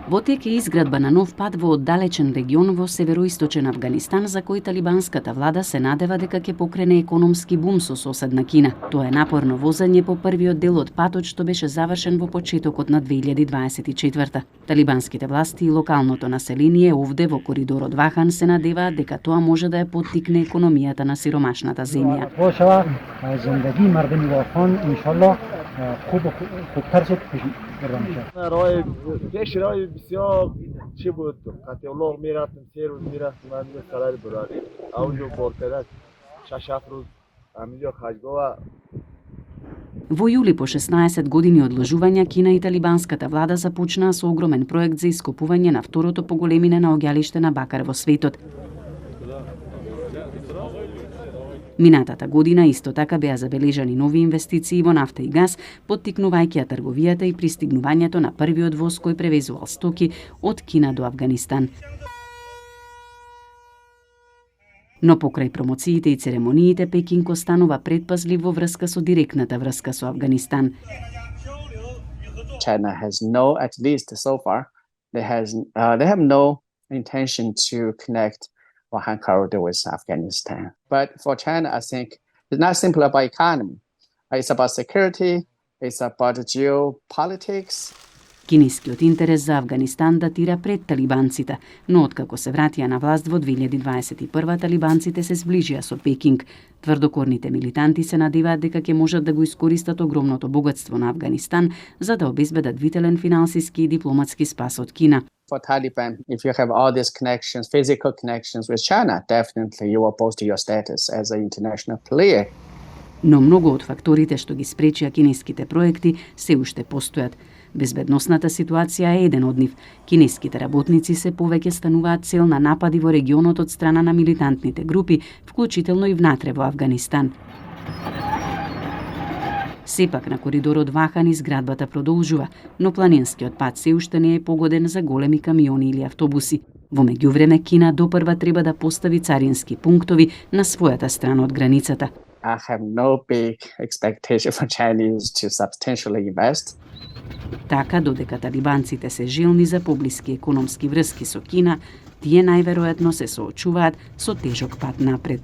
Во тек е изградба на нов пат во оддалечен регион во североисточен Авганистан, за кој талибанската влада се надева дека ќе покрене економски бум со соседна Кина. Тоа е напорно возење по првиот дел од патот што беше завршен во почетокот на 2024. Талибанските власти и локалното население овде во коридорот Вахан се надеваат дека тоа може да ја поттикне економијата на сиромашната земја. رای بسیار چی بود؟ قطع الله میرفتم 3 روز میرفتم من سالار برادری اونجا بار کرد 6 روز همینجا خشگاه. Во јули по 16 години одложувања Кина и талибанската влада започнаа со огромен проект за ископување на второто по големина наоѓалиште на бакар во светот. Минатата година исто така беа забележани нови инвестиции во нафта и газ, поттикнувајќи ја трговијата и пристигнувањето на првиот воз кој превезувал стоки од Кина до Авганистан. Но покрај промоциите и церемониите, Пекинг останува предпазлив во врска со директната врска со Авганистан. China has no, at least so far, they have no intention to connect Wuhan corridor with Afghanistan. But for China, I think it's not simply about economy. It's about security, it's about geopolitics. Кинескиот интерес за Авганистан датира пред талибанците, но откако се вратија на власт во 2021, талибанците се сближија со Пекинг. Тврдокорните милитанти се надеваат дека ќе можат да го искористат огромното богатство на Авганистан за да обезбедат вителен финансиски и дипломатски спас од Кина. For Taliban, if you have all these connections, physical connections with China, definitely you will boost your status as an international player. Но многу од факторите што ги спречија кинеските проекти се уште постојат. Безбедносната ситуација е еден од нив. Кинеските работници се повеќе стануваат цел на напади во регионот од страна на милитантните групи, вклучително и внатре во Авганистан. Сепак на коридорот Вахан изградбата продолжува, но планинскиот пат се уште не е погоден за големи камиони или автобуси. Во меѓувреме Кина допрва треба да постави царински пунктови на својата страна од границата. I have no big expectation for Chinese to substantially invest. Така, додека талибанците се желни за поблиски економски врски со Кина, тие најверојатно се соочуваат со тежок пат напред.